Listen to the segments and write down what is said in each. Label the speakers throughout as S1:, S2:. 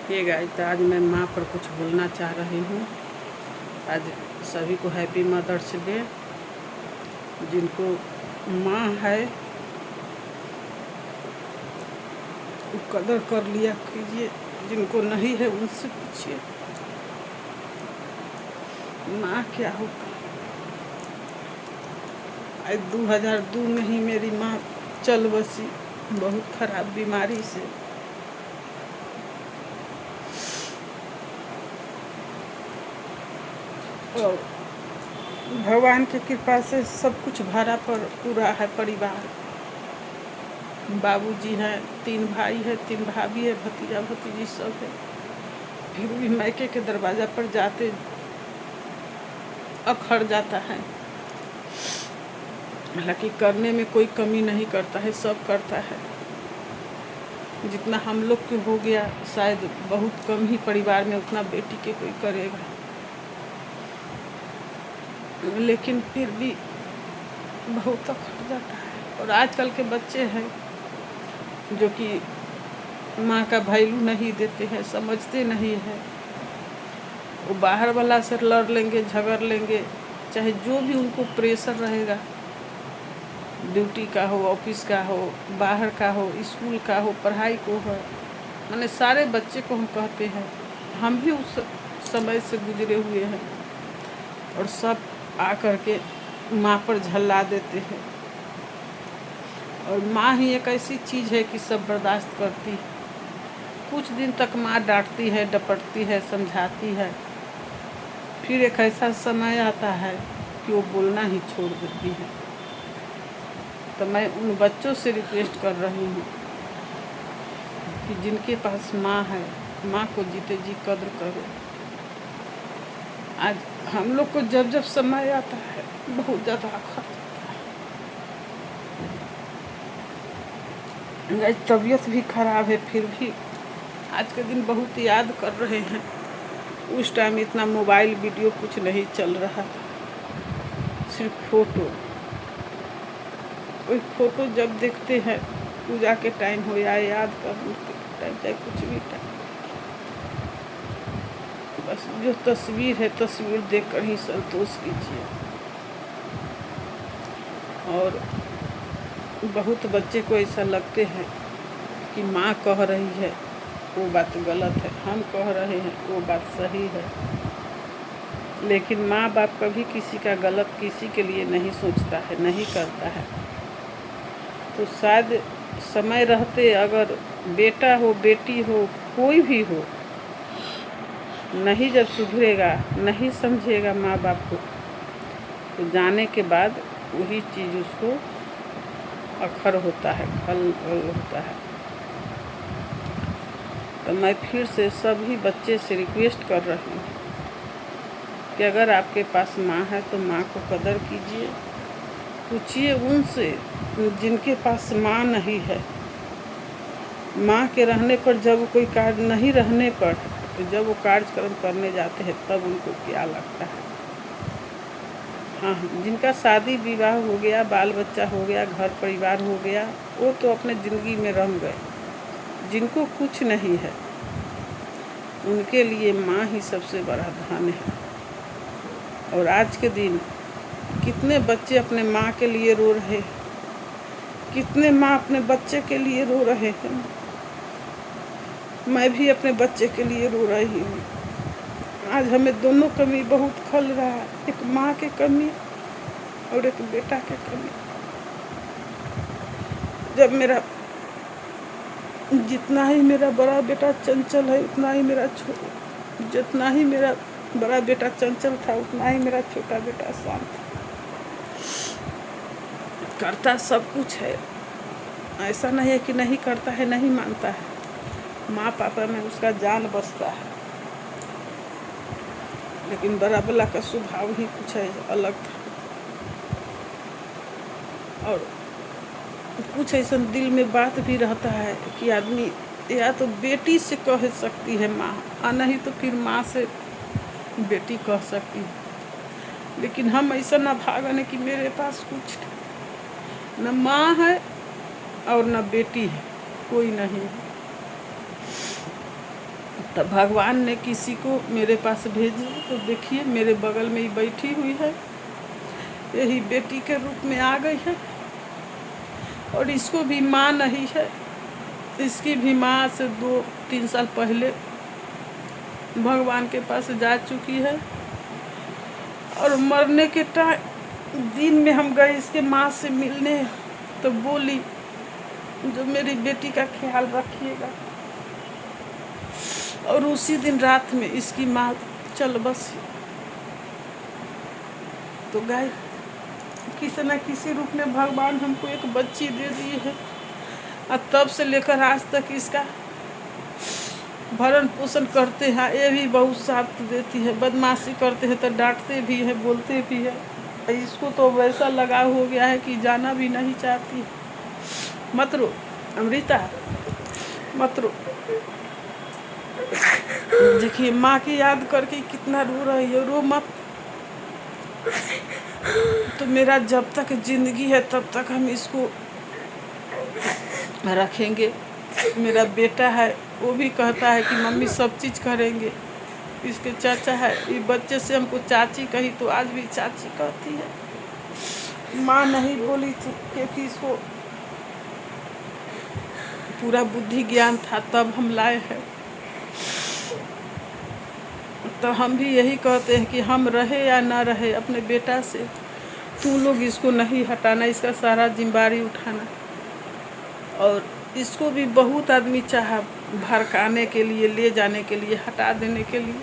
S1: Hey guys, तो आज मैं माँ पर कुछ बोलना चाह रही हूँ। आज सभी को हैप्पी मदर्स डे। जिनको माँ है वो कदर कर लिया कीजिए, जिनको नहीं है उनसे पूछिए माँ क्या होता है। आज 2002 में ही मेरी माँ चल बसी, बहुत खराब बीमारी से। और भगवान की कृपा से सब कुछ भाड़ा पर पूरा है। परिवार, बाबूजी हैं, 3 भाई है, 3 भाभी है, भतीजा भतीजी सब है। फिर भी मायके के दरवाज़ा पर जाते अखड़ जाता है। हालांकि करने में कोई कमी नहीं करता है, सब करता है। जितना हम लोग के हो गया शायद बहुत कम ही परिवार में उतना बेटी के कोई करेगा। लेकिन फिर भी बहुत अखड़ जाता है। और आजकल के बच्चे हैं जो कि माँ का वैल्यू नहीं देते हैं, समझते नहीं हैं। वो बाहर वाला से लड़ लेंगे, झगड़ लेंगे, चाहे जो भी उनको प्रेशर रहेगा, ड्यूटी का हो, ऑफिस का हो, बाहर का हो, स्कूल का हो, पढ़ाई को हो। मैंने सारे बच्चे को हम कहते हैं, हम भी उस समय से गुजरे हुए हैं। और सब आकर के माँ पर झल्ला देते हैं। और माँ ही एक ऐसी चीज़ है कि सब बर्दाश्त करती है। कुछ दिन तक माँ डांटती है, डपटती है, समझाती है। फिर एक ऐसा समय आता है कि वो बोलना ही छोड़ देती है। तो मैं उन बच्चों से रिक्वेस्ट कर रही हूँ कि जिनके पास माँ है, माँ को जीते जी कद्र करो। आज हम लोग को जब जब समय आता है बहुत ज़्यादा अखर जाता है। आज तबीयत भी खराब है, फिर भी आज के दिन बहुत याद कर रहे हैं। उस टाइम इतना मोबाइल वीडियो कुछ नहीं चल रहा था, सिर्फ फोटो। कोई फोटो जब देखते हैं, पूजा के टाइम हो या याद करने के टाइम, चाहे कुछ भी टाइम, बस जो तस्वीर है तस्वीर देखकर ही संतोष कीजिए। और बहुत बच्चे को ऐसा लगते हैं कि माँ कह रही है वो बात गलत है, हम कह रहे हैं वो बात सही है। लेकिन माँ बाप कभी किसी का गलत किसी के लिए नहीं सोचता है, नहीं करता है। तो शायद समय रहते अगर बेटा हो, बेटी हो, कोई भी हो, नहीं जब सुधरेगा, नहीं समझेगा माँ बाप को, तो जाने के बाद वही चीज़ उसको अखर होता है, खल होता है। तो मैं फिर से सभी बच्चे से रिक्वेस्ट कर रही हूँ कि अगर आपके पास माँ है तो माँ को कदर कीजिए। पूछिए उनसे जिनके पास माँ नहीं है। माँ के रहने पर जब कोई कार्य नहीं रहने पर, तो जब वो कार्यक्रम करने जाते हैं तब उनको क्या लगता है। हाँ, जिनका शादी विवाह हो गया, बाल बच्चा हो गया, घर परिवार हो गया, वो तो अपने ज़िंदगी में रम गए। जिनको कुछ नहीं है उनके लिए माँ ही सबसे बड़ा धन है। और आज के दिन कितने बच्चे अपने माँ के लिए रो रहे, कितने माँ अपने बच्चे के लिए रो रहे हैं। मैं भी अपने बच्चे के लिए रो रही हूँ। आज हमें दोनों कमी बहुत खल रहा है, एक माँ की कमी और एक बेटा की कमी। जब मेरा जितना ही मेरा बड़ा बेटा चंचल है, उतना ही मेरा जितना ही मेरा बड़ा बेटा चंचल था, उतना ही मेरा छोटा बेटा शांत करता सब कुछ है। ऐसा नहीं है कि नहीं करता है, नहीं मानता है। माँ पापा में उसका जान बसता है। लेकिन बड़ा वाला का स्वभाव ही कुछ है अलग था। और कुछ ऐसा दिल में बात भी रहता है कि आदमी या तो बेटी से कह सकती है माँ, और नहीं तो फिर माँ से बेटी कह सकती है। लेकिन हम ऐसा ना भागने कि मेरे पास कुछ न माँ है और न बेटी है, कोई नहीं है। तो भगवान ने किसी को मेरे पास भेजा। तो देखिए मेरे बगल में ही बैठी हुई है, यही बेटी के रूप में आ गई है। और इसको भी माँ नहीं है, इसकी भी माँ से 2-3 साल पहले भगवान के पास जा चुकी है। और मरने के दिन में हम गए इसके माँ से मिलने, तो बोली जो मेरी बेटी का ख्याल रखिएगा। और उसी दिन रात में इसकी माँ चल बसी। तो गाय किसी न किसी रूप में भगवान हमको एक बच्ची दे दी है, और तब से लेकर आज तक इसका भरण पोषण करते हैं। ये भी बहुत साथ देती है, बदमाशी करते हैं तो डांटते भी है, बोलते भी है। इसको तो वैसा लगाव हो गया है कि जाना भी नहीं चाहती। मत रो अमृता, मत रो। देखिए माँ की याद करके कितना रो रही है, रो मत। तो मेरा जब तक जिंदगी है तब तक हम इसको रखेंगे। मेरा बेटा है, वो भी कहता है कि मम्मी सब चीज़ करेंगे। इसके चाचा है, ये बच्चे से हमको चाची कही तो आज भी चाची कहती है। माँ नहीं बोली थी क्योंकि इसको पूरा बुद्धि ज्ञान था, तब हम लाए हैं। तो हम भी यही कहते हैं कि हम रहे या ना रहे, अपने बेटा से तुम लोग इसको नहीं हटाना, इसका सारा जिम्मेदारी उठाना। और इसको भी बहुत आदमी चाहा भड़काने के लिए, ले जाने के लिए, हटा देने के लिए,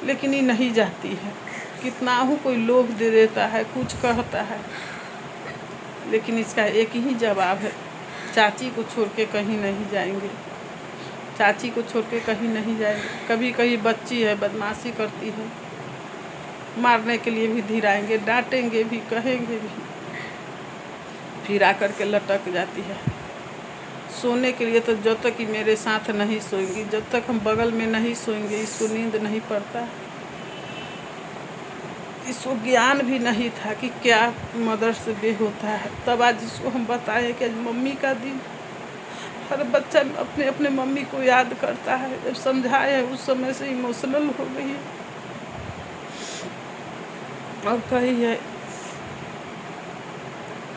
S1: लेकिन ये नहीं जाती है। कितना हो कोई लोभ दे देता है, कुछ कहता है, लेकिन इसका एक ही जवाब है, चाची को छोड़ के कहीं नहीं जाएंगे, चाची को छोड़ के कहीं नहीं जाएंगे। कभी कभी बच्ची है, बदमाशी करती है, मारने के लिए भी धीराएंगे, डांटेंगे भी, कहेंगे भी, फिर आकर के लटक जाती है। सोने के लिए तो जब तक कि मेरे साथ नहीं सोएंगी, जब तक हम बगल में नहीं सोएंगे, इसको नींद नहीं पड़ता। इसको ज्ञान भी नहीं था कि क्या मदर्स डे होता है। तब आज इसको हम बताएं कि आज मम्मी का दिन। हर बच्चा अपने अपने मम्मी को याद करता है। जब समझाए है उस समय से इमोशनल हो गई है और कही है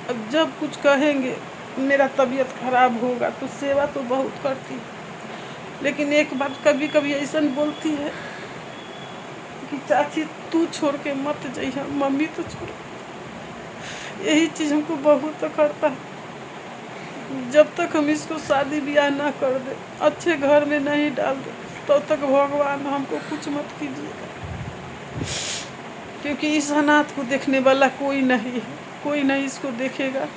S1: अब जब कुछ कहेंगे मेरा तबीयत खराब होगा तो सेवा तो बहुत करती है, लेकिन एक बात कभी कभी ऐसा बोलती है कि चाची तू छोड़ के मत जाइए, मम्मी तो छोड़। यही चीज़ हमको बहुत करता है। जब तक हम इसको शादी ब्याह ना कर दे, अच्छे घर में नहीं डाल दे, तब तक भगवान हमको कुछ मत कीजिएगा, क्योंकि इस अनाथ को देखने वाला कोई नहीं है, कोई नहीं इसको देखेगा।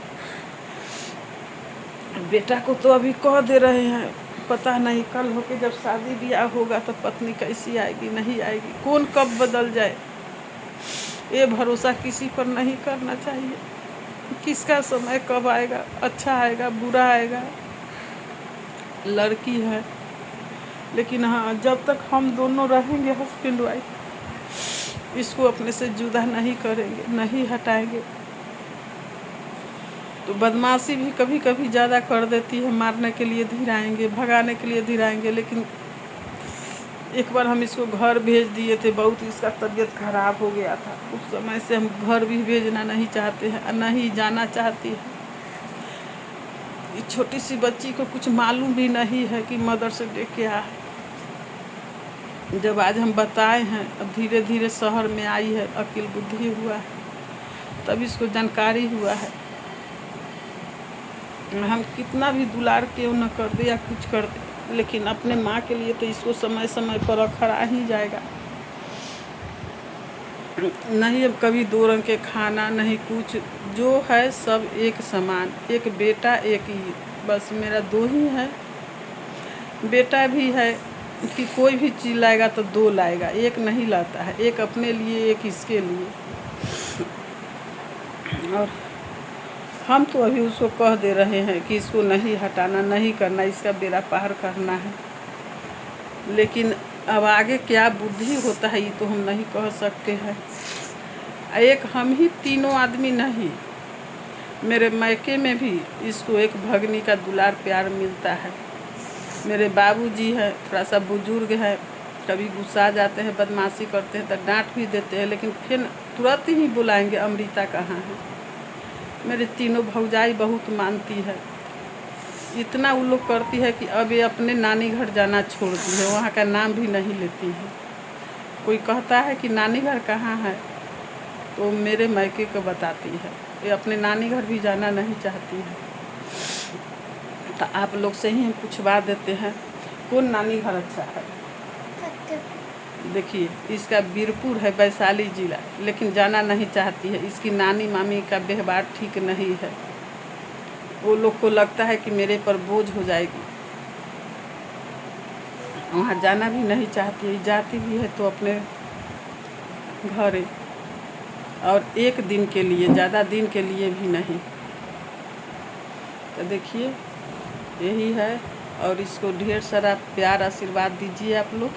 S1: बेटा को तो अभी कह दे रहे हैं, पता नहीं कल होके जब शादी ब्याह होगा तो पत्नी कैसी आएगी, नहीं आएगी, कौन कब बदल जाए, ये भरोसा किसी पर नहीं करना चाहिए। किसका समय कब आएगा, अच्छा आएगा, बुरा आएगा। लड़की है, लेकिन हाँ जब तक हम दोनों रहेंगे हस्बैंड वाइफ, इसको अपने से जुदा नहीं करेंगे, नहीं हटाएंगे। तो बदमाशी भी कभी कभी ज़्यादा कर देती है, मारने के लिए धीराएंगे, भगाने के लिए धीराएंगे। लेकिन एक बार हम इसको घर भेज दिए थे, बहुत इसका तबीयत खराब हो गया था, उस समय से हम घर भी भेजना नहीं चाहते हैं, नहीं जाना चाहती है। इस छोटी सी बच्ची को कुछ मालूम भी नहीं है कि मदर्स डे क्या है। जब आज हम बताए हैं, अब धीरे धीरे शहर में आई है, अकिल बुद्धि हुआ है, तब इसको जानकारी हुआ है। हम कितना भी दुलार क्यों न कर दे या कुछ कर दे, लेकिन अपने माँ के लिए तो इसको समय समय पर रखा ही जाएगा। नहीं अब कभी दो रंग के खाना, नहीं कुछ, जो है सब एक समान। एक बेटा एक ही, बस मेरा 2 ही है। बेटा भी है कि कोई भी चीज़ लाएगा तो 2 लाएगा, एक नहीं लाता है, एक अपने लिए, एक इसके लिए। और हम तो अभी उसको कह दे रहे हैं कि इसको नहीं हटाना, नहीं करना, इसका बेड़ा पार करना है। लेकिन अब आगे क्या बुद्धि होता है ये तो हम नहीं कह सकते हैं। एक हम ही तीनों आदमी नहीं, मेरे मायके में भी इसको एक भगनी का दुलार प्यार मिलता है। मेरे बाबूजी हैं, थोड़ा सा बुजुर्ग है, कभी गुस्सा जाते हैं, बदमाशी करते हैं तो डांट भी देते हैं, लेकिन फिर तुरंत ही बुलाएंगे अमृता कहाँ है। मेरे तीनों भौजाई बहुत मानती है, इतना वो लोग करती है कि अब ये अपने नानी घर जाना छोड़ दी है, वहाँ का नाम भी नहीं लेती है। कोई कहता है कि नानी घर कहाँ है तो मेरे मायके को बताती है, ये अपने नानी घर भी जाना नहीं चाहती है। तो आप लोग से ही हम पूछवा देते हैं कौन नानी घर अच्छा है। देखिए इसका बीरपुर है, वैशाली जिला, लेकिन जाना नहीं चाहती है। इसकी नानी मामी का व्यवहार ठीक नहीं है, वो लोग को लगता है कि मेरे पर बोझ हो जाएगी, वहाँ जाना भी नहीं चाहती है। जाती भी है तो अपने घर, और एक दिन के लिए, ज़्यादा दिन के लिए भी नहीं। तो देखिए यही है, और इसको ढेर सारा प्यार आशीर्वाद दीजिए आप लोग।